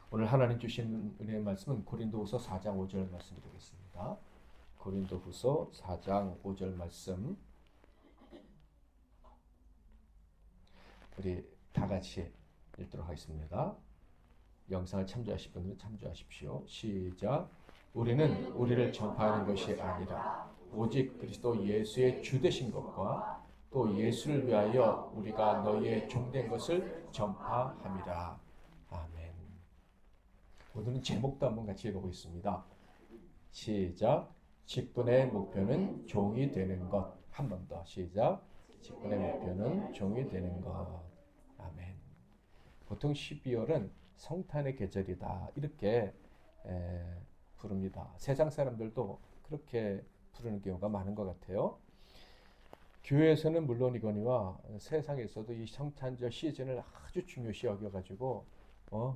오늘 하나님 주신 은혜의 말씀은 고린도후서 4장 5절 말씀이 되겠습니다. 고린도후서 4장 5절 말씀 우리 다 같이 읽도록 하겠습니다. 영상을 참조하실 분들은 참조하십시오. 시작. 우리는 우리를 전파하는 것이 아니라 오직 그리스도 예수의 주 되신 것과 또 예수를 위하여 우리가 너희의 종된 것을 전파함이라. 아멘. 오늘은 제목도 한번 같이 읽어보겠습니다. 시작. 직분의 목표는 종이 되는 것. 한 번 더. 시작. 직분의 목표는 종이 되는 것. 아멘. 보통 12월은 성탄의 계절이다 이렇게 부릅니다. 세상 사람들도 그렇게 부르는 경우가 많은 것 같아요. 교회에서는 물론이거니와 세상에서도 이 성탄절 시즌을 아주 중요시 여겨가지고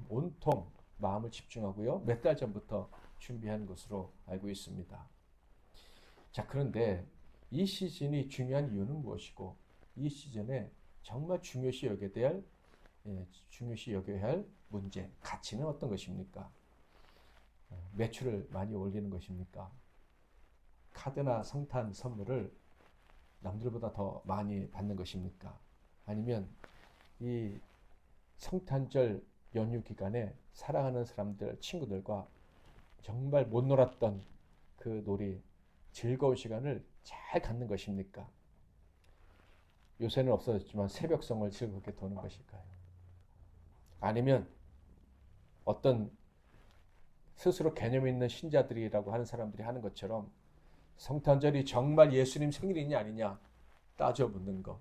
온통 마음을 집중하고요. 몇 달 전부터 준비한 것으로 알고 있습니다. 자, 그런데 이 시즌이 중요한 이유는 무엇이고 이 시즌에 정말 중요시 여겨야 할 문제, 가치는 어떤 것입니까? 매출을 많이 올리는 것입니까? 카드나 성탄 선물을 남들보다 더 많이 받는 것입니까? 아니면 이 성탄절 연휴 기간에 사랑하는 사람들, 친구들과 정말 못 놀았던 그 놀이, 즐거운 시간을 잘 갖는 것입니까? 요새는 없어졌지만 새벽성을 즐겁게 도는 것일까요? 아니면 어떤 스스로 개념 있는 신자들이라고 하는 사람들이 하는 것처럼 성탄절이 정말 예수님 생일이냐 아니냐 따져 묻는 것.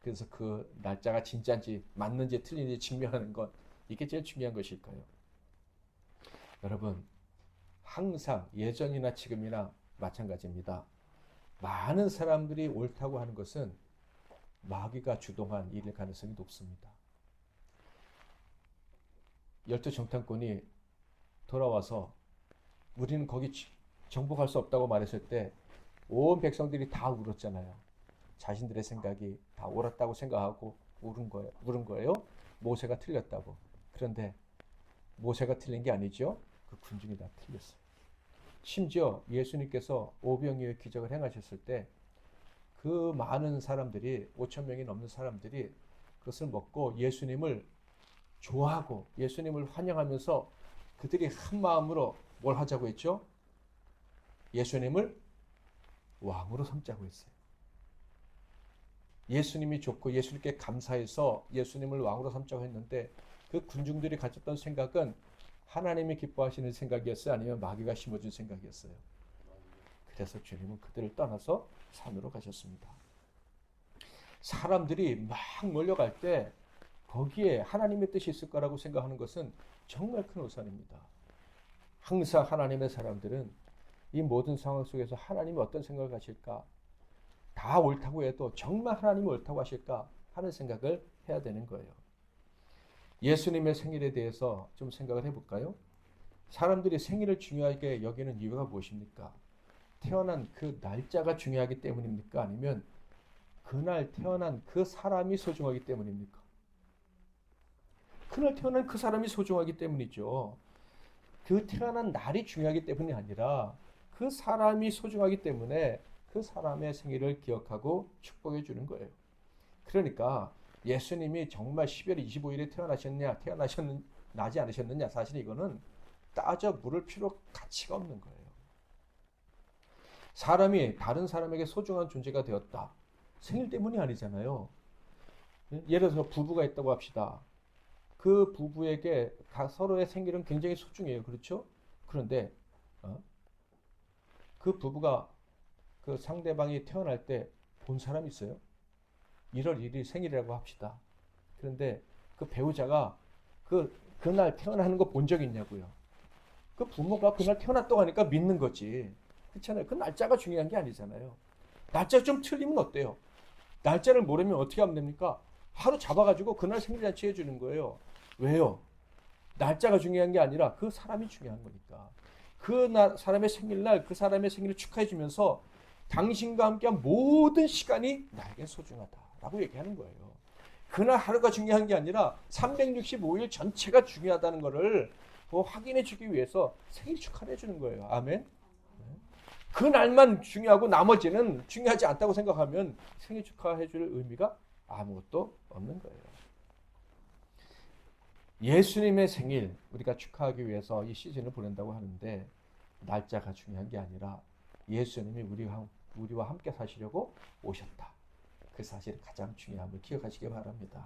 그래서 그 날짜가 진짜인지 맞는지 틀린지 증명하는 것. 이게 제일 중요한 것일까요? 여러분, 항상 예전이나 지금이나 마찬가지입니다. 많은 사람들이 옳다고 하는 것은 마귀가 주동한 일일 가능성이 높습니다. 열두 정탐꾼이 돌아와서 우리는 거기 정복할 수 없다고 말했을 때 온 백성들이 다 울었잖아요. 자신들의 생각이 다 옳았다고 생각하고 울은 거예요. 모세가 틀렸다고. 그런데 모세가 틀린 게 아니죠. 그 군중이 다 틀렸어요. 심지어 예수님께서 오병이어의 기적을 행하셨을 때 그 많은 사람들이 5천 명이 넘는 사람들이 그것을 먹고 예수님을 좋아하고 예수님을 환영하면서 그들이 한 마음으로 뭘 하자고 했죠? 예수님을 왕으로 삼자고 했어요. 예수님이 좋고 예수님께 감사해서 예수님을 왕으로 삼자고 했는데 그 군중들이 가졌던 생각은 하나님이 기뻐하시는 생각이었어요? 아니면 마귀가 심어준 생각이었어요? 그래서 주님은 그들을 떠나서 산으로 가셨습니다. 사람들이 막 몰려갈 때 거기에 하나님의 뜻이 있을 거라고 생각하는 것은 정말 큰 오산입니다. 항상 하나님의 사람들은 이 모든 상황 속에서 하나님이 어떤 생각을 하실까? 다 옳다고 해도 정말 하나님이 옳다고 하실까? 하는 생각을 해야 되는 거예요. 예수님의 생일에 대해서 좀 생각을 해볼까요? 사람들이 생일을 중요하게 여기는 이유가 무엇입니까? 태어난 그 날짜가 중요하기 때문입니까? 아니면 그날 태어난 그 사람이 소중하기 때문입니까? 그날 태어난 그 사람이 소중하기 때문이죠. 그 태어난 날이 중요하기 때문이 아니라 그 사람이 소중하기 때문에 그 사람의 생일을 기억하고 축복해 주는 거예요. 그러니까 예수님이 정말 12월 25일에 나지 않으셨느냐, 사실 이거는 따져 물을 필요 가치가 없는 거예요. 사람이 다른 사람에게 소중한 존재가 되었다. 생일 때문이 아니잖아요. 예를 들어서 부부가 있다고 합시다. 그 부부에게 서로의 생일은 굉장히 소중해요. 그렇죠? 그런데 그 부부가 그 상대방이 태어날 때 본 사람이 있어요? 1월 1일 생일이라고 합시다. 그런데 그 배우자가 그날 태어나는 거 본 적 있냐고요. 그 부모가 그날 태어났다고 하니까 믿는 거지. 그렇잖아요. 그 날짜가 중요한 게 아니잖아요. 날짜 좀 틀리면 어때요? 날짜를 모르면 어떻게 하면 됩니까? 하루 잡아가지고 그날 생일잔치 해주는 거예요. 왜요? 날짜가 중요한 게 아니라 그 사람이 중요한 거니까. 사람의 생일날 그 사람의 생일을 축하해주면서 당신과 함께한 모든 시간이 나에게 소중하다라고 얘기하는 거예요. 그날 하루가 중요한 게 아니라 365일 전체가 중요하다는 것을 확인해 주기 위해서 생일 축하를 해주는 거예요. 아멘. 그날만 중요하고 나머지는 중요하지 않다고 생각하면 생일 축하해 줄 의미가 아무것도 없는 거예요. 예수님의 생일 우리가 축하하기 위해서 이 시즌을 보낸다고 하는데 날짜가 중요한 게 아니라 예수님이 우리와 함께 사시려고 오셨다. 그 사실이 가장 중요함을 기억하시기 바랍니다.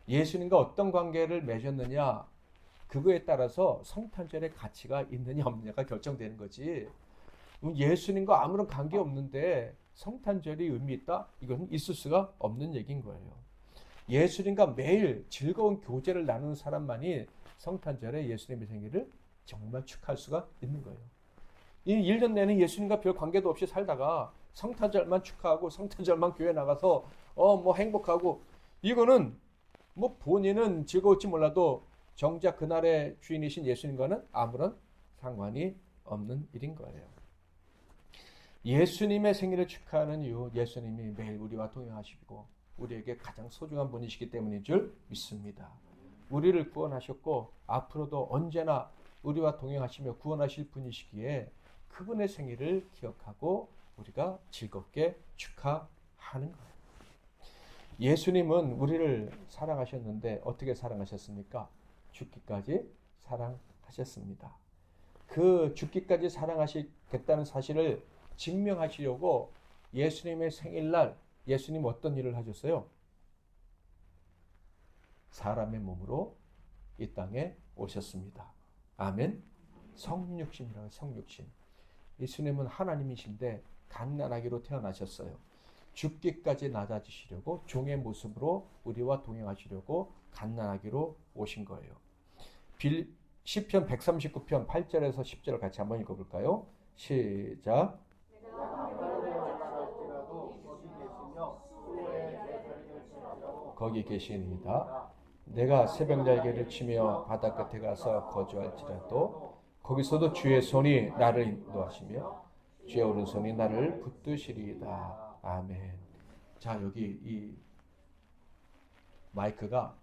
예수님과 어떤 관계를 맺었느냐, 그거에 따라서 성탄절의 가치가 있느냐 없느냐가 결정되는 거지. 예수님과 아무런 관계 없는데 성탄절이 의미 있다? 이건 있을 수가 없는 얘기인 거예요. 예수님과 매일 즐거운 교제를 나누는 사람만이 성탄절에 예수님의 생일을 정말 축하할 수가 있는 거예요. 이 1년 내내 예수님과 별 관계도 없이 살다가 성탄절만 축하하고 성탄절만 교회 나가서 행복하고, 이거는 본인은 즐거울지 몰라도 정작 그날의 주인이신 예수님과는 아무런 상관이 없는 일인 거예요. 예수님의 생일을 축하하는 이유, 예수님이 매일 우리와 동행하시고 우리에게 가장 소중한 분이시기 때문인 줄 믿습니다. 우리를 구원하셨고 앞으로도 언제나 우리와 동행하시며 구원하실 분이시기에 그분의 생일을 기억하고 우리가 즐겁게 축하하는 거예요. 예수님은 우리를 사랑하셨는데 어떻게 사랑하셨습니까? 죽기까지 사랑하셨습니다. 그 죽기까지 사랑하시겠다는 사실을 증명하시려고 예수님의 생일날 예수님 어떤 일을 하셨어요? 사람의 몸으로 이 땅에 오셨습니다. 아멘. 성육신이라고, 성육신. 예수님은 하나님이신데 갓난아기로 태어나셨어요. 죽기까지 낮아지시려고 종의 모습으로 우리와 동행하시려고 갓난아기로 오신 거예요. 시편 139편 8절에서 10절을 같이 한번 읽어볼까요? 시작. 거기 계시니이다. 내가 새벽 날개를 치며 바다 끝에 가서 거주할지라도 거기서도 주의 손이 나를 인도하시며 주의 오른손이 나를 붙드시리이다. 아멘. 자, 여기 이 마이크가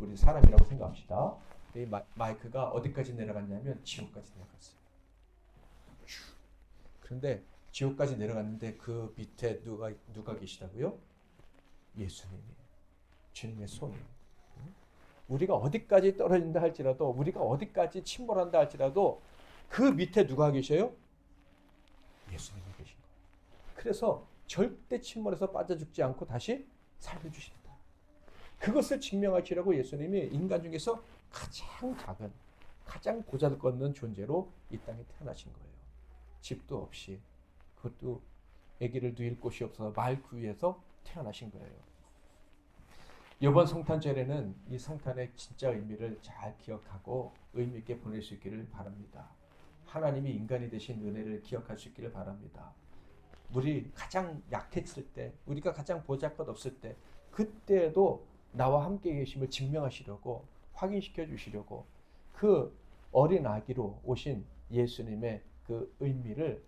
우리 사람이라고 생각합시다. 이 마이크가 어디까지 내려갔냐면 지옥까지 내려갔어요. 그런데 지옥까지 내려갔는데 그 밑에 누가 계시다고요? 예수님이, 주님의 손이. 우리가 어디까지 떨어진다 할지라도, 우리가 어디까지 침몰한다 할지라도 그 밑에 누가 계셔요? 예수님이 계신 거예요. 그래서 절대 침몰해서 빠져 죽지 않고 다시 살려주신다. 그것을 증명하시려고 예수님이 인간 중에서 가장 작은, 가장 보잘것없는 존재로 이 땅에 태어나신 거예요. 집도 없이, 그것도 아기를 누일 곳이 없어서 마을 위에서 태어나신 거예요. 이번 성탄절에는 이 성탄의 진짜 의미를 잘 기억하고 의미 있게 보낼 수 있기를 바랍니다. 하나님이 인간이 되신 은혜를 기억할 수 있기를 바랍니다. 우리 가장 약했을 때, 우리가 가장 보잘것 없을 때, 그때에도 나와 함께 계심을 증명하시려고, 확인시켜 주시려고 그 어린 아기로 오신 예수님의 그 의미를,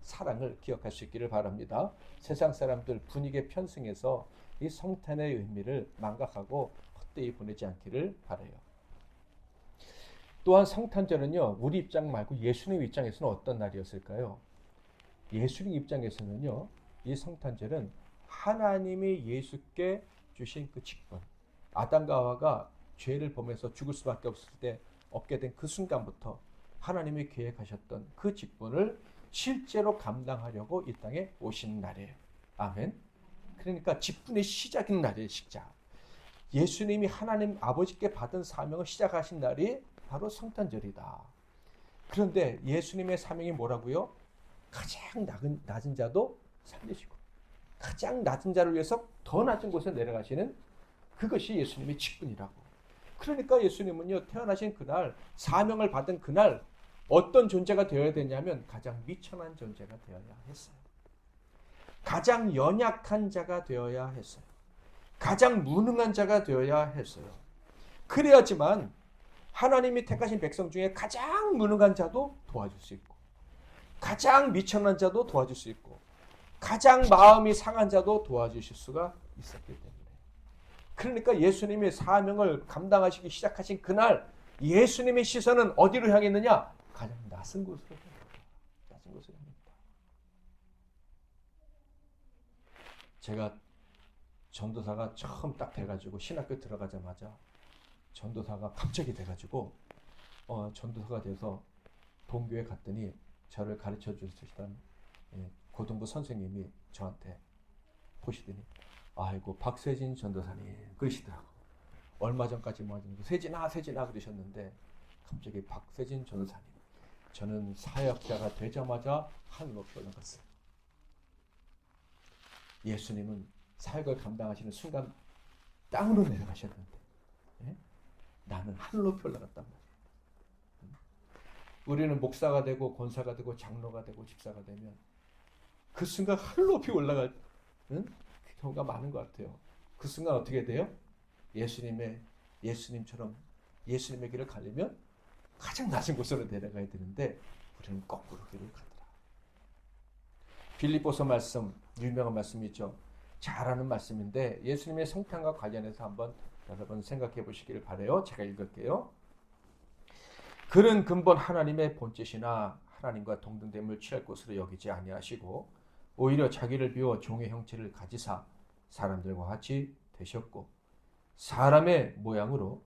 사랑을 기억할 수 있기를 바랍니다. 세상 사람들 분위기에 편승해서 이 성탄의 의미를 망각하고 헛되이 보내지 않기를 바라요. 또한 성탄절은요, 우리 입장 말고 예수님 입장에서는 어떤 날이었을까요? 예수님 입장에서는요, 이 성탄절은 하나님이 예수께 주신 그 직분, 아담과 하와가 죄를 범해서 죽을 수밖에 없게 된 그 순간부터 하나님이 계획하셨던 그 직분을 실제로 감당하려고 이 땅에 오신 날이에요. 아멘. 그러니까 직분의 시작인 날이에요. 시작. 예수님이 하나님 아버지께 받은 사명을 시작하신 날이 바로 성탄절이다. 그런데 예수님의 사명이 뭐라고요? 가장 낮은 자도 살리시고 가장 낮은 자를 위해서 더 낮은 곳에 내려가시는, 그것이 예수님의 직분이라고. 그러니까 예수님은요, 태어나신 그날, 사명을 받은 그날 어떤 존재가 되어야 되냐면 가장 미천한 존재가 되어야 했어요. 가장 연약한 자가 되어야 했어요. 가장 무능한 자가 되어야 했어요. 그래야지만 하나님이 택하신 백성 중에 가장 무능한 자도 도와줄 수 있고, 가장 미천한 자도 도와줄 수 있고, 가장 마음이 상한 자도 도와주실 수가 있었기 때문에. 그러니까 예수님이 사명을 감당하시기 시작하신 그날 예수님의 시선은 어디로 향했느냐? 가장 낯선 곳으로 향합니다. 낯선 곳으로 향합니다. 제가 전도사가 처음 딱 돼가지고 신학교 들어가자마자 전도사가 갑자기 돼가지고 전도사가 돼서 본교에 갔더니 저를 가르쳐 주시던 고등부 선생님이 저한테 보시더니 아이고 박세진 전도사님 그러시더라고. 얼마 전까지 세진아 그러셨는데 갑자기 박세진 전도사님. 저는 사역자가 되자마자 하늘로 올라갔어요. 예수님은 사역을 감당하시는 순간 땅으로 내려가셨는데 나는 하늘로 올라갔단 말이에요. 우리는 목사가 되고 권사가 되고 장로가 되고 집사가 되면 그 순간 하늘 높이 올라갈 경우가 많은 것 같아요. 그 순간 어떻게 돼요? 예수님처럼 예수님의 길을 가려면 가장 낮은 곳으로 내려가야 되는데 우리는 거꾸로 길을 가더라. 빌립보서 말씀, 유명한 말씀이 있죠. 잘 아는 말씀인데 예수님의 성탄과 관련해서 한번 여러분 생각해 보시기를 바라요. 제가 읽을게요. 그는 근본 하나님의 본짓이나 하나님과 동등됨을 취할 것으로 여기지 아니하시고 오히려 자기를 비워 종의 형체를 가지사 사람들과 같이 되셨고 사람의 모양으로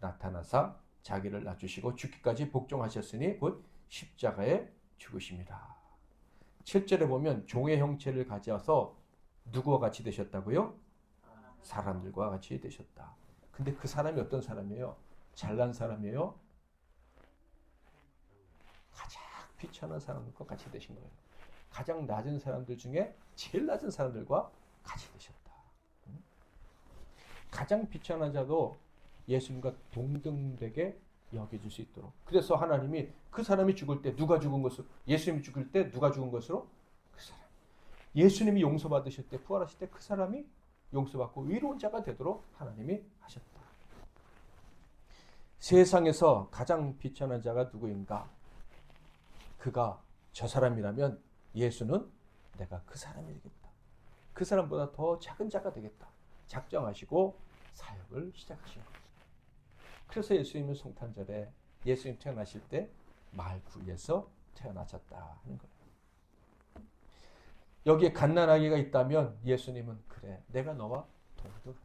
나타나사 자기를 낮추시고 죽기까지 복종하셨으니 곧 십자가에 죽으십니다. 7절에 보면 종의 형체를 가져서 누구와 같이 되셨다고요? 사람들과 같이 되셨다. 근데 그 사람이 어떤 사람이에요? 잘난 사람이에요? 가장 비천한 사람들과 같이 되신 거예요. 가장 낮은 사람들 중에 제일 낮은 사람들과 같이 되셨다. 가장 비천한 자도 예수님과 동등되게 여겨줄 수 있도록. 그래서 하나님이 그 사람이 죽을 때 누가 죽은 것으로, 예수님이 죽을 때 누가 죽은 것으로? 그 사람. 예수님이 용서받으실 때, 부활하실 때 그 사람이 용서받고 의로운 자가 되도록 하나님이 하셨다. 세상에서 가장 비천한 자가 누구인가? 그가 저 사람이라면 예수는 내가 그 사람이 되겠다. 그 사람보다 더 작은 자가 되겠다. 작정하시고 사역을 시작하신 거예요. 그래서 예수님은 성탄절에 예수님 태어나실 때 말구에서 태어나셨다 하는 거예요. 여기에 갓난아기가 있다면 예수님은 그래 내가 너와 동등하다.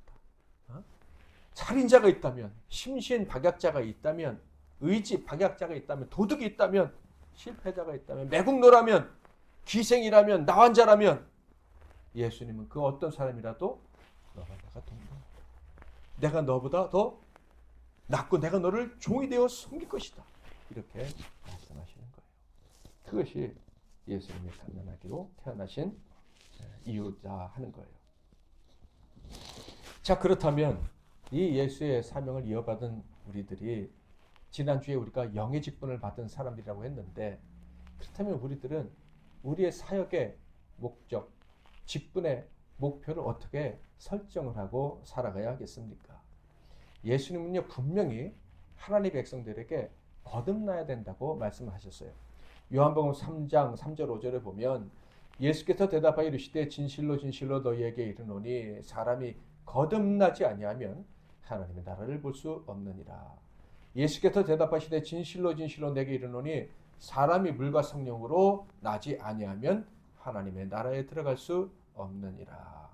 살인자가 있다면 심신 박약자가 있다면 의지 박약자가 있다면 도둑이 있다면 실패자가 있다면 매국노라면 기생이라면 나환자라면 예수님은 그 어떤 사람이라도 너와 내가 동등하다. 내가 너보다 더 낫고 내가 너를 종이 되어 섬길 것이다. 이렇게 말씀하시는 거예요. 그것이 예수님의 갓난아기로 태어나신 이유다 하는 거예요. 자, 그렇다면 이 예수의 사명을 이어받은 우리들이 지난주에 우리가 영의 직분을 받은 사람들이라고 했는데 그렇다면 우리들은 우리의 사역의 목적, 직분의 목표를 어떻게 설정을 하고 살아가야 하겠습니까? 예수님은요 분명히 하나님의 백성들에게 거듭나야 된다고 말씀하셨어요. 요한복음 3장 3절 5절에 보면 예수께서 대답하여 이르시되 진실로 진실로 너희에게 이르노니 사람이 거듭나지 아니하면 하나님의 나라를 볼 수 없느니라. 예수께서 대답하시되 진실로 진실로 내게 이르노니 사람이 물과 성령으로 나지 아니하면 하나님의 나라에 들어갈 수 없느니라.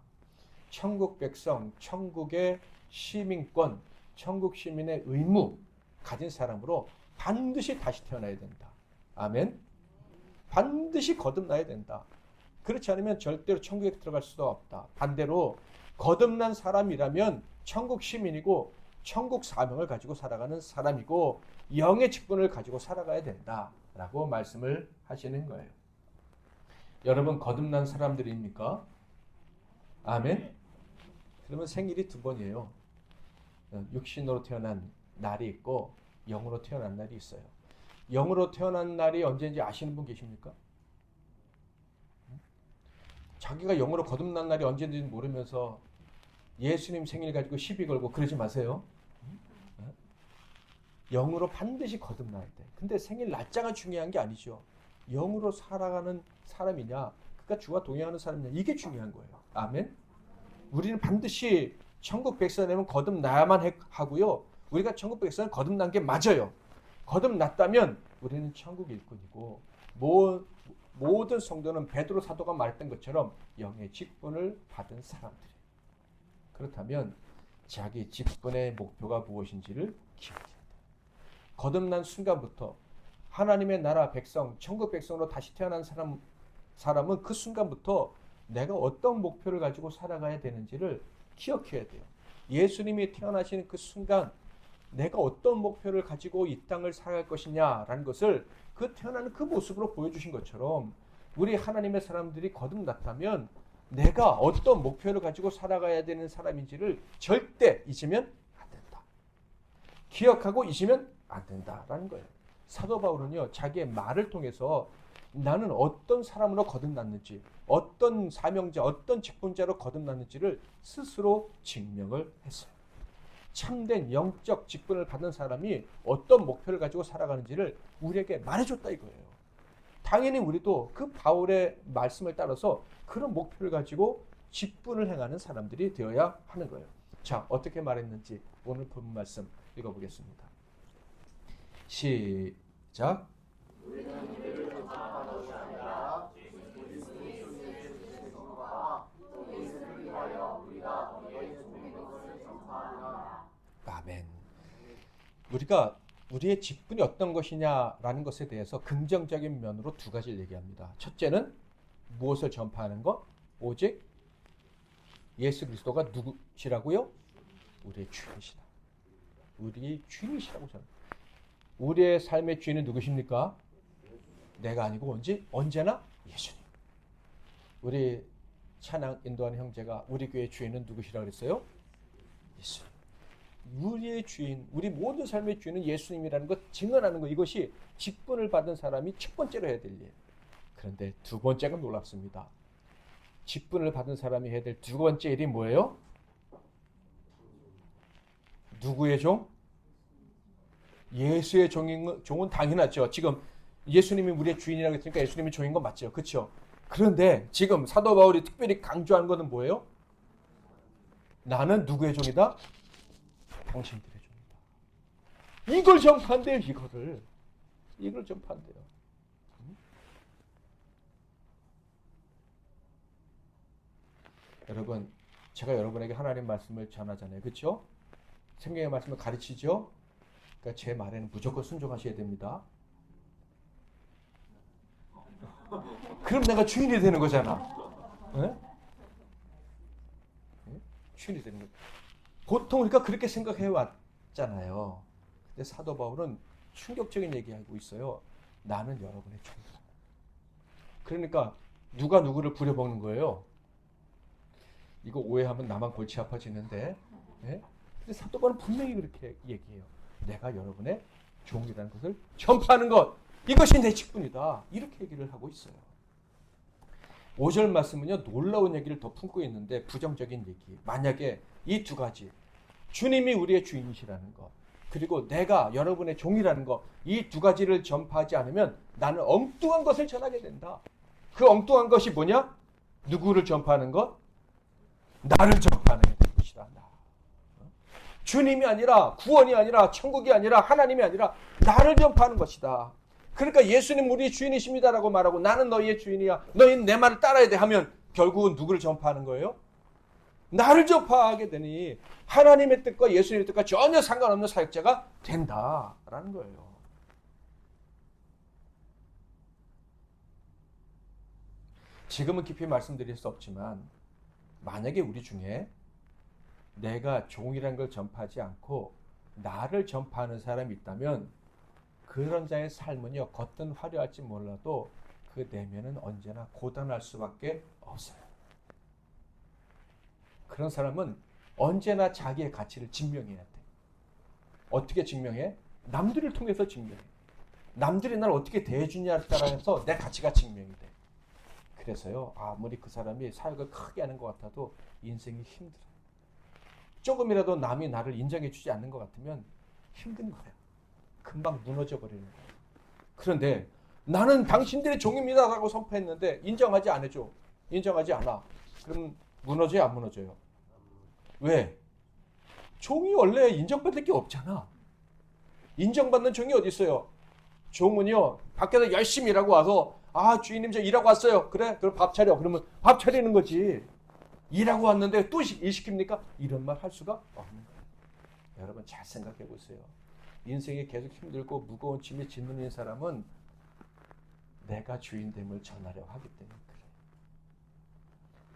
천국 백성, 천국의 시민권, 천국 시민의 의무 가진 사람으로 반드시 다시 태어나야 된다. 아멘. 반드시 거듭나야 된다. 그렇지 않으면 절대로 천국에 들어갈 수도 없다. 반대로 거듭난 사람이라면 천국 시민이고 천국 사명을 가지고 살아가는 사람이고 영의 직분을 가지고 살아가야 된다라고 말씀을 하시는 거예요. 여러분 거듭난 사람들입니까? 아멘. 그러면 생일이 두 번이에요. 육신으로 태어난 날이 있고 영으로 태어난 날이 있어요. 영으로 태어난 날이 언제인지 아시는 분 계십니까? 자기가 영으로 거듭난 날이 언제인지 모르면서 예수님 생일 가지고 시비 걸고 그러지 마세요. 영으로 반드시 거듭나야 돼. 근데 생일 날짜가 중요한 게 아니죠. 영으로 살아가는 사람이냐, 그러니까 주와 동행하는 사람이냐, 이게 중요한 거예요. 아멘. 우리는 반드시 천국 백성 되면 거듭나야만 하고요. 우리가 천국 백성은 거듭난 게 맞아요. 거듭났다면 우리는 천국 일꾼이고 모든 성도는 베드로 사도가 말했던 것처럼 영의 직분을 받은 사람들이에요. 그렇다면 자기 직분의 목표가 무엇인지를 기억해야 돼요. 거듭난 순간부터 하나님의 나라 백성, 천국 백성으로 다시 태어난 사람은 그 순간부터 내가 어떤 목표를 가지고 살아가야 되는지를 기억해야 돼요. 예수님이 태어나시는 그 순간 내가 어떤 목표를 가지고 이 땅을 살아갈 것이냐라는 것을 그 태어나는 그 모습으로 보여주신 것처럼 우리 하나님의 사람들이 거듭났다면 내가 어떤 목표를 가지고 살아가야 되는 사람인지를 절대 잊으면 안 된다. 기억하고 잊으면 안 된다라는 거예요. 사도 바울은요, 자기의 말을 통해서 나는 어떤 사람으로 거듭났는지, 어떤 사명자, 어떤 직분자로 거듭났는지를 스스로 증명을 했어요. 참된 영적 직분을 받는 사람이 어떤 목표를 가지고 살아가는지를 우리에게 말해줬다 이거예요. 당연히 우리도 그 바울의 말씀을 따라서 그런 목표를 가지고 직분을 행하는 사람들이 되어야 하는 거예요. 자, 어떻게 말했는지 오늘 본 말씀 읽어보겠습니다. 시작. 아멘. 우리가 우리의 직분이 어떤 것이냐라는 것에 대해서 긍정적인 면으로 두 가지를 얘기합니다. 첫째는 무엇을 전파하는 것? 오직 예수 그리스도가 누구시라고요? 우리의 주인이시다. 우리의 주인이시라고 저는. 우리의 삶의 주인은 누구십니까? 내가 아니고 언제나 예수님. 우리 찬양 인도하는 형제가 우리 교회 주인은 누구시라고 그랬어요? 예수님. 우리의 주인, 우리 모든 삶의 주인은 예수님이라는 것 증언하는 것, 이것이 직분을 받은 사람이 첫 번째로 해야 될 일. 그런데 두 번째가 놀랍습니다. 직분을 받은 사람이 해야 될 두 번째 일이 뭐예요? 누구의 종? 예수의 종은 당연하죠. 지금 예수님이 우리의 주인이라고 했으니까 예수님이 종인 건 맞죠. 그렇죠? 그런데 지금 사도 바울이 특별히 강조하는 것은 뭐예요? 나는 누구의 종이다? 당신들의 종이다. 이걸 전파한대요. 이걸 전파한대요. 여러분, 제가 여러분에게 하나님 말씀을 전하잖아요. 그렇죠? 성경의 말씀을 가르치죠. 그러니까 제 말에는 무조건 순종하셔야 됩니다. 그럼 내가 주인이 되는 거잖아. 네? 주인이 되는 거죠. 보통 우리가 그렇게 생각해 왔잖아요. 근데 사도 바울은 충격적인 얘기하고 있어요. 나는 여러분의 종이다. 그러니까 누가 누구를 부려먹는 거예요? 이거 오해하면 나만 골치 아파지는데, 네? 근데 사도 바울은 분명히 그렇게 얘기해요. 내가 여러분의 종이라는 것을 전파하는 것, 이것이 내 직분이다. 이렇게 얘기를 하고 있어요. 5절 말씀은요, 놀라운 얘기를 더 품고 있는데 부정적인 얘기. 만약에 이 두 가지, 주님이 우리의 주인이시라는 것, 그리고 내가 여러분의 종이라는 것, 이 두 가지를 전파하지 않으면 나는 엉뚱한 것을 전하게 된다. 그 엉뚱한 것이 뭐냐? 누구를 전파하는 것? 나를 전파하는 것이다. 주님이 아니라, 구원이 아니라, 천국이 아니라, 하나님이 아니라 나를 전파하는 것이다. 그러니까 예수님 우리의 주인이십니다라고 말하고 나는 너희의 주인이야, 너희는 내 말을 따라야 돼 하면 결국은 누구를 전파하는 거예요? 나를 전파하게 되니 하나님의 뜻과 예수님의 뜻과 전혀 상관없는 사역자가 된다라는 거예요. 지금은 깊이 말씀드릴 수 없지만 만약에 우리 중에 내가 종이라는 걸 전파하지 않고 나를 전파하는 사람이 있다면 그런 자의 삶은요, 겉은 화려할지 몰라도 그 내면은 언제나 고단할 수밖에 없어요. 그런 사람은 언제나 자기의 가치를 증명해야 돼. 어떻게 증명해? 남들을 통해서 증명해. 남들이 날 어떻게 대해주냐에 따라서 내 가치가 증명이 돼. 그래서요, 아무리 그 사람이 사역을 크게 하는 것 같아도 인생이 힘들어요. 조금이라도 남이 나를 인정해주지 않는 것 같으면 힘든 거예요. 금방 무너져 버리는 거예요. 그런데 나는 당신들의 종입니다라고 선포했는데 인정하지 않아. 그럼 무너져요, 안 무너져요? 왜? 종이 원래 인정받을 게 없잖아. 인정받는 종이 어디 있어요? 종은요, 밖에서 열심히 일하고 와서, 주인님 저 일하고 왔어요. 그래? 그럼 밥 차려. 그러면 밥 차리는 거지. 일하고 왔는데 또 일 시킵니까? 이런 말 할 수가 없는 거예요. 여러분 잘 생각해 보세요. 인생이 계속 힘들고 무거운 짐에 짓눌린 사람은 내가 주인됨을 전하려 하기 때문에 그래요.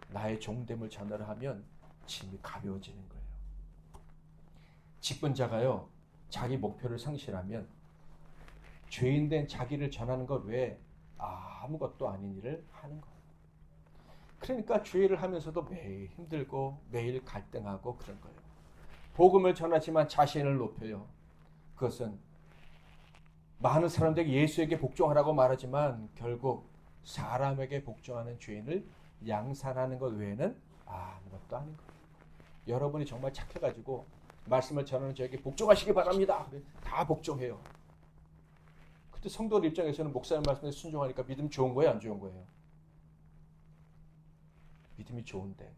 나의 종됨을 전하려 하면 짐이 가벼워지는 거예요. 직분자가요, 자기 목표를 상실하면 죄인된 자기를 전하는 것 외에 아무것도 아닌 일을 하는 거예요. 그러니까 죄를 하면서도 매일 힘들고 매일 갈등하고 그런 거예요. 복음을 전하지만 자신을 높여요. 그것은 많은 사람들에게 예수에게 복종하라고 말하지만 결국 사람에게 복종하는 죄인을 양산하는 것 외에는 아무것도 아닌 거예요. 여러분이 정말 착해가지고 말씀을 전하는 저에게 복종하시기 바랍니다. 다 복종해요. 그때 성도들 입장에서는 목사님 말씀에 순종하니까 믿음 좋은 거예요, 안 좋은 거예요? 믿음이 좋은데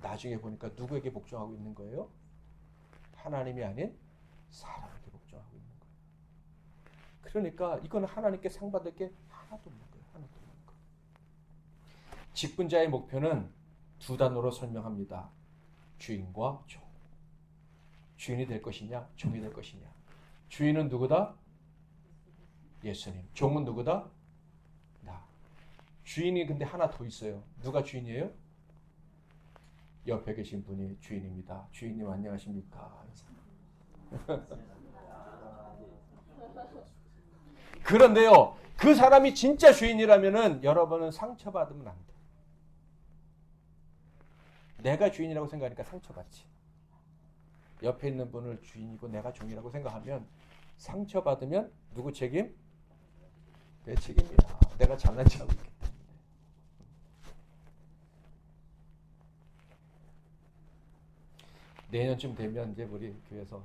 나중에 보니까 누구에게 복종하고 있는 거예요? 하나님이 아닌 사람에게 복종하고 있는 거예요. 그러니까 이건 하나님께 상 받을 게 하나도 없는 거예요. 하나도 없는 거예요. 직분자의 목표는 두 단어로 설명합니다. 주인과 종. 주인이 될 것이냐, 종이 될 것이냐. 주인은 누구다? 예수님. 종은 누구다? 나. 주인이 근데 하나 더 있어요. 누가 주인이에요? 옆에 계신 분이 주인입니다. 주인님 안녕하십니까? 그런데요, 그 사람이 진짜 주인이라면은 여러분은 상처받으면 안 돼. 내가 주인이라고 생각하니까 상처받지. 옆에 있는 분을 주인이고 내가 종이라고 생각하면 상처받으면 누구 책임? 내 책임이야. 내가 잘난 척하고 있기 때문에. 내년쯤 되면 이제 우리 교회에서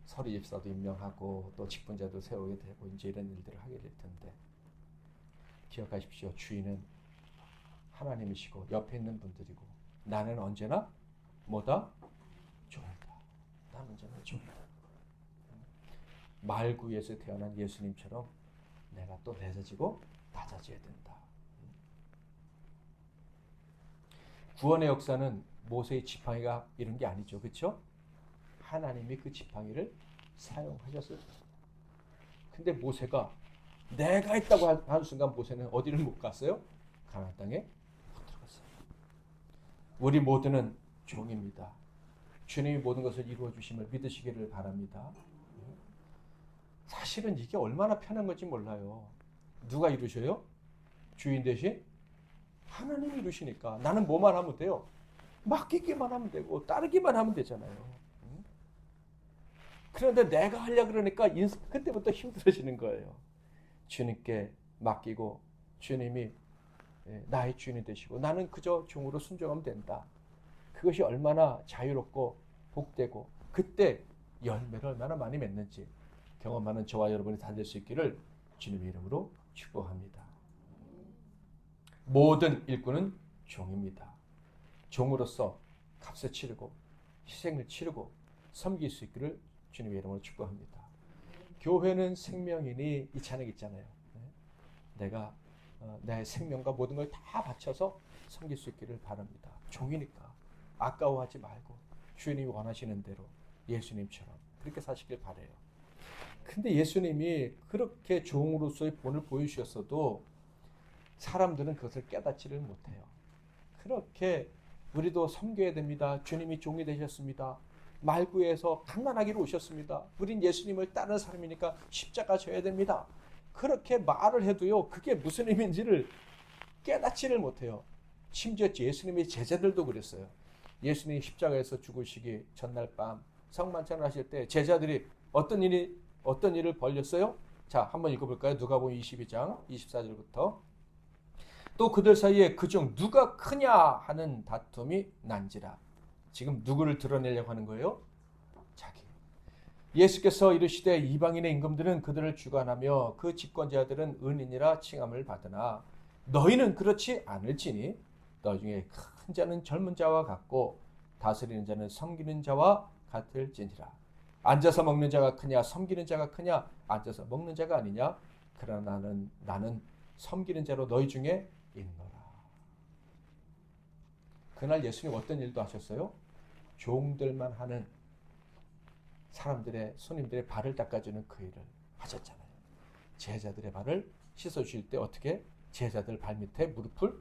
서리 집사도 임명하고 또 직분자도 세우게 되고 이제 이런 일들을 하게 될 텐데 기억하십시오. 주인은 하나님이시고 옆에 있는 분들이고 나는 언제나 뭐다? 종이다. 나는 언제나 종이다. 말구에서 태어난 예수님처럼 내가 또 내려지고 낮아져야 된다. 구원의 역사는 모세의 지팡이가 이런 게 아니죠. 그렇죠? 하나님이 그 지팡이를 사용하셨어요. 근데 모세가 내가 했다고 하는 순간 모세는 어디를 못 갔어요? 가나안 땅에 못 들어갔어요. 우리 모두는 종입니다. 주님이 모든 것을 이루어 주심을 믿으시기를 바랍니다. 사실은 이게 얼마나 편한 건지 몰라요. 누가 이루셔요? 주인 대신 하나님이 이루시니까 나는 뭐만 하면 돼요? 맡기기만 하면 되고 따르기만 하면 되잖아요. 그런데 내가 하려고 그러니까 그때부터 힘들어지는 거예요. 주님께 맡기고 주님이 나의 주인이 되시고 나는 그저 종으로 순종하면 된다. 그것이 얼마나 자유롭고 복되고 그때 열매를 얼마나 많이 맺는지 경험하는 저와 여러분이 다 될 수 있기를 주님의 이름으로 축복합니다. 모든 일꾼은 종입니다. 종으로서 값을 치르고 희생을 치르고 섬길 수 있기를 주님의 이름으로 축복합니다. 교회는 생명이니 이 찬양 있잖아요. 내가 내 생명과 모든 걸 다 바쳐서 섬길 수 있기를 바랍니다. 종이니까 아까워하지 말고 주님이 원하시는 대로 예수님처럼 그렇게 사시길 바라요. 근데 예수님이 그렇게 종으로서의 본을 보여주셨어도 사람들은 그것을 깨닫지를 못해요. 그렇게 우리도 섬겨야 됩니다. 주님이 종이 되셨습니다. 말구에서 강난하기로 오셨습니다. 우린 예수님을 따르는 사람이니까 십자가 져야 됩니다. 그렇게 말을 해도요. 그게 무슨 의미인지를 깨닫지를 못해요. 심지어 예수님의 제자들도 그랬어요. 예수님이 십자가에서 죽으시기 전날 밤 성만찬을 하실 때 제자들이 어떤 일을 벌였어요? 자, 한번 읽어볼까요? 누가복음 22장 24절부터 또 그들 사이에 그중 누가 크냐 하는 다툼이 난지라. 지금 누구를 드러내려고 하는 거예요? 자기. 예수께서 이르시되 이방인의 임금들은 그들을 주관하며 그 집권자들은 은인이라 칭함을 받으나 너희는 그렇지 않을지니 너 중에 큰 자는 젊은 자와 같고 다스리는 자는 섬기는 자와 같을지니라. 앉아서 먹는 자가 크냐 섬기는 자가 크냐? 앉아서 먹는 자가 아니냐? 그러나 나는 섬기는 자로 너희 중에 있노라. 그날 예수님 어떤 일도 하셨어요? 종들만 하는 사람들의 손님들의 발을 닦아주는 그 일을 하셨잖아요. 제자들의 발을 씻어주실 때 어떻게? 제자들 발밑에 무릎을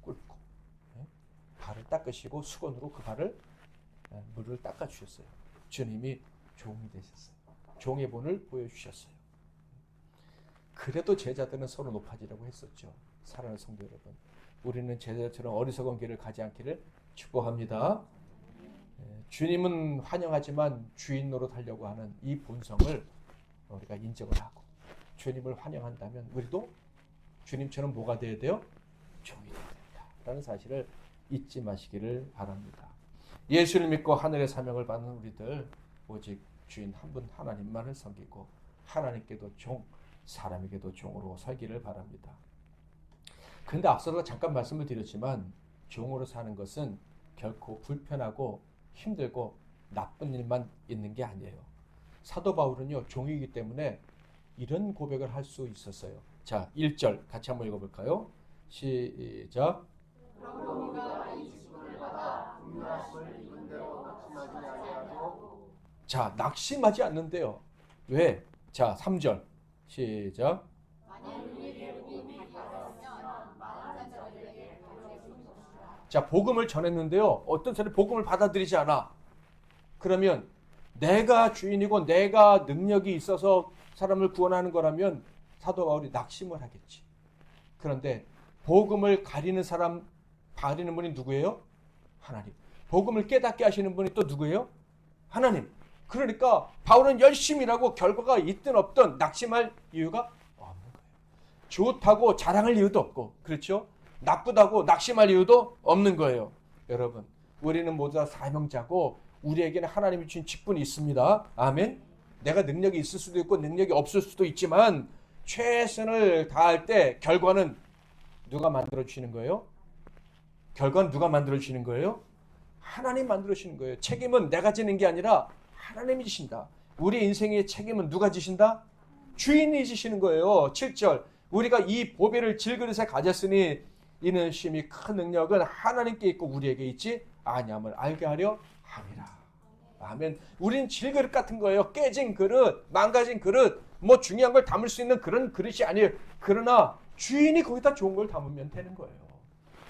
꿇고 발을 닦으시고 수건으로 그 발을 물을 닦아주셨어요. 주님이 종이 되셨어요. 종의 본을 보여주셨어요. 그래도 제자들은 서로 높아지려고 했었죠. 사랑하는 성도 여러분, 우리는 제자처럼 어리석은 길을 가지 않기를 축복합니다. 주님은 환영하지만 주인 노릇하려고 하는 이 본성을 우리가 인정을 하고 주님을 환영한다면 우리도 주님처럼 뭐가 되어야 돼요? 종이 되어야 된다라는 사실을 잊지 마시기를 바랍니다. 예수를 믿고 하늘의 사명을 받는 우리들 오직 주인 한 분 하나님만을 섬기고 하나님께도 종, 사람에게도 종으로 살기를 바랍니다. 그런데 앞서도 잠깐 말씀을 드렸지만 종으로 사는 것은 결코 불편하고 힘들고 나쁜 일만 있는 게 아니에요. 사도 바울은요 종이기 때문에 이런 고백을 할 수 있었어요. 자, 1절 같이 한번 읽어볼까요? 시작. 자, 낙심하지 않는데요. 왜? 자, 3절 시작. 자, 복음을 전했는데요. 어떤 사람이 복음을 받아들이지 않아. 그러면 내가 주인이고 내가 능력이 있어서 사람을 구원하는 거라면 사도 바울이 낙심을 하겠지. 그런데 복음을 가리는 사람, 가리는 분이 누구예요? 하나님. 복음을 깨닫게 하시는 분이 또 누구예요? 하나님. 그러니까 바울은 열심히 일하고 결과가 있든 없든 낙심할 이유가 없는 거예요. 좋다고 자랑할 이유도 없고, 그렇죠? 나쁘다고 낙심할 이유도 없는 거예요. 여러분, 우리는 모두 다 사명자고 우리에게는 하나님이 주신 직분이 있습니다. 아멘. 내가 능력이 있을 수도 있고 능력이 없을 수도 있지만 최선을 다할 때 결과는 누가 만들어 주시는 거예요? 결과는 누가 만들어 주시는 거예요? 하나님 만들어 주시는 거예요. 책임은 내가 지는 게 아니라 하나님이 지신다. 우리 인생의 책임은 누가 지신다? 주인이 지시는 거예요. 7절. 우리가 이 보배를 질그릇에 가졌으니 이는 심히 큰 능력은 하나님께 있고 우리에게 있지 아니함을 알게 하려 함이라. 아멘. 우린 질그릇 같은 거예요. 깨진 그릇, 망가진 그릇, 뭐 중요한 걸 담을 수 있는 그런 그릇이 아니에요. 그러나 주인이 거기다 좋은 걸 담으면 되는 거예요.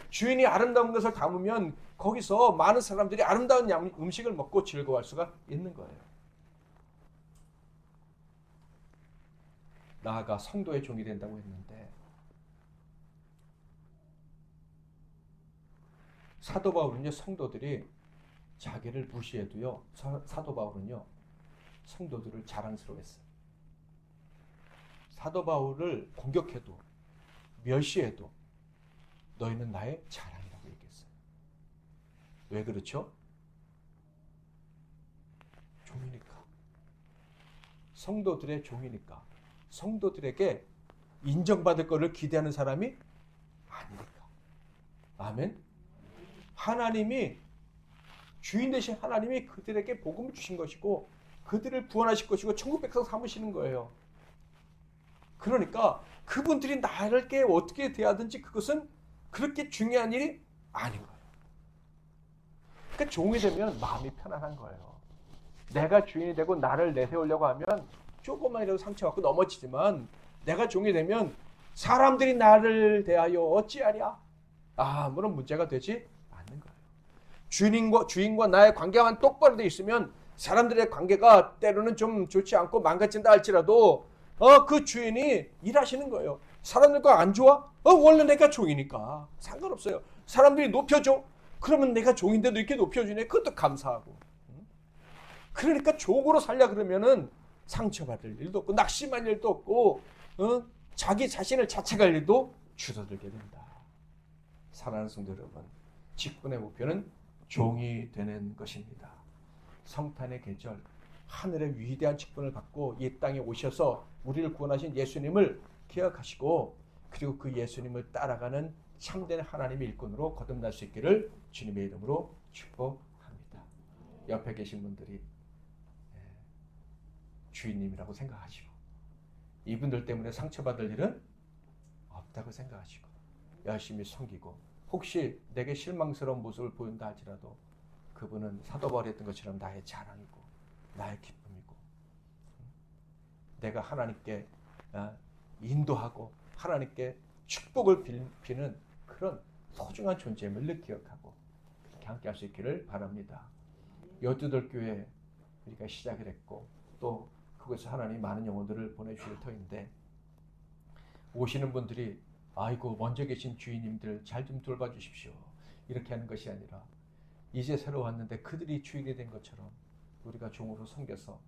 주인이 아름다운 것을 담으면 거기서 많은 사람들이 아름다운 음식을 먹고 즐거워할 수가 있는 거예요. 나아가 성도의 종이 된다고 했는데 사도 바울은요, 성도들이 자기를 무시해도요, 사도 바울은요, 성도들을 자랑스러워했어요. 사도 바울을 공격해도, 멸시해도 너희는 나의 자랑이라고 얘기했어요. 왜 그렇죠? 종이니까. 성도들의 종이니까. 성도들에게 인정받을 것을 기대하는 사람이 아니니까. 아멘. 하나님이 주인 되신 하나님이 그들에게 복음을 주신 것이고 그들을 구원하실 것이고 천국 백성 삼으시는 거예요. 그러니까 그분들이 나에게 어떻게 대하든지 그것은 그렇게 중요한 일이 아닌 거예요. 그러니까 종이 되면 마음이 편안한 거예요. 내가 주인이 되고 나를 내세우려고 하면 조금만이라도 상처받고 넘어지지만 내가 종이 되면 사람들이 나를 대하여 어찌하랴? 아무런 문제가 되지 않는 거예요. 주인과 나의 관계만 똑바로 돼 있으면 사람들의 관계가 때로는 좀 좋지 않고 망가진다 할지라도 그 주인이 일하시는 거예요. 사람들과 안 좋아? 원래 내가 종이니까 상관없어요. 사람들이 높여줘? 그러면 내가 종인데도 이렇게 높여주네? 그것도 감사하고. 그러니까 종으로 살려 그러면은 상처받을 일도 없고 낙심할 일도 없고 자기 자신을 자책할 일도 줄어들게 된다. 사랑하는 성도 여러분, 직분의 목표는 종이 되는 것입니다. 성탄의 계절, 하늘의 위대한 직분을 받고 이 땅에 오셔서 우리를 구원하신 예수님을 기억하시고 그리고 그 예수님을 따라가는 참된 하나님의 일꾼으로 거듭날 수 있기를 주님의 이름으로 축복합니다. 옆에 계신 분들이 주인님이라고 생각하시고 이분들 때문에 상처받을 일은 없다고 생각하시고 열심히 섬기고 혹시 내게 실망스러운 모습을 보인다 할지라도 그분은 사도 바울이 했던 것처럼 나의 자랑이고 나의 기쁨이고 내가 하나님께 인도하고 하나님께 축복을 비는 그런 소중한 존재임을 기억하고 그렇게 함께 할 수 있기를 바랍니다. 여두들 교회 우리가 시작을 했고 또 그곳에 하나님이 많은 영혼들을 보내주실 터인데 오시는 분들이 아이고 먼저 계신 주인님들 잘 좀 돌봐주십시오 이렇게 하는 것이 아니라 이제 새로 왔는데 그들이 주인이 된 것처럼 우리가 종으로 섬겨서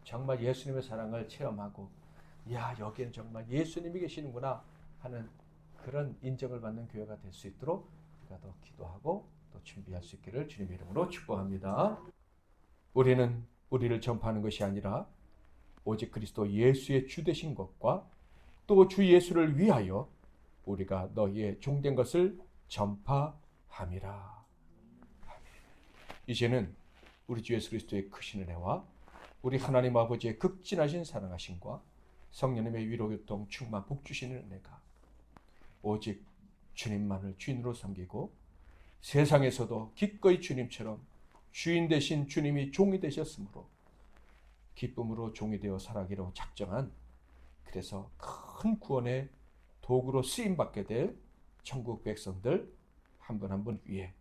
정말 예수님의 사랑을 체험하고 야 여기엔 정말 예수님이 계시는구나 하는 그런 인정을 받는 교회가 될 수 있도록 우리가 더 기도하고 또 준비할 수 있기를 주님의 이름으로 축복합니다. 우리는 우리를 전파하는 것이 아니라 오직 그리스도 예수의 주 되신 것과 또 주 예수를 위하여 우리가 너희의 종된 것을 전파함이라. 이제는 우리 주 예수 그리스도의 크신 은혜와 우리 하나님 아버지의 극진하신 사랑하심과 성령님의 위로교통 충만 복주시는 은혜가 오직 주님만을 주인으로 섬기고 세상에서도 기꺼이 주님처럼 주인 되신 주님이 종이 되셨으므로 기쁨으로 종이 되어 살아가기로 작정한 그래서 큰 구원의 도구로 쓰임받게 될 천국 백성들 한 분 한 분 위에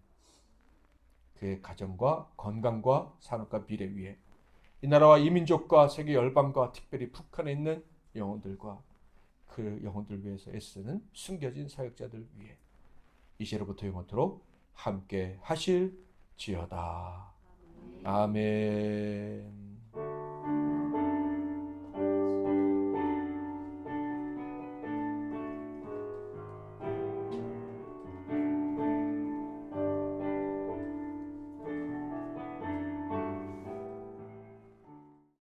그의 가정과 건강과 산업과 미래 위에 이 나라와 이 민족과 세계 열방과 특별히 북한에 있는 영혼들과 그 영혼들 위해서 애쓰는 숨겨진 사역자들 위해 이제로부터 영원토록 함께 하실지어다. 아멘.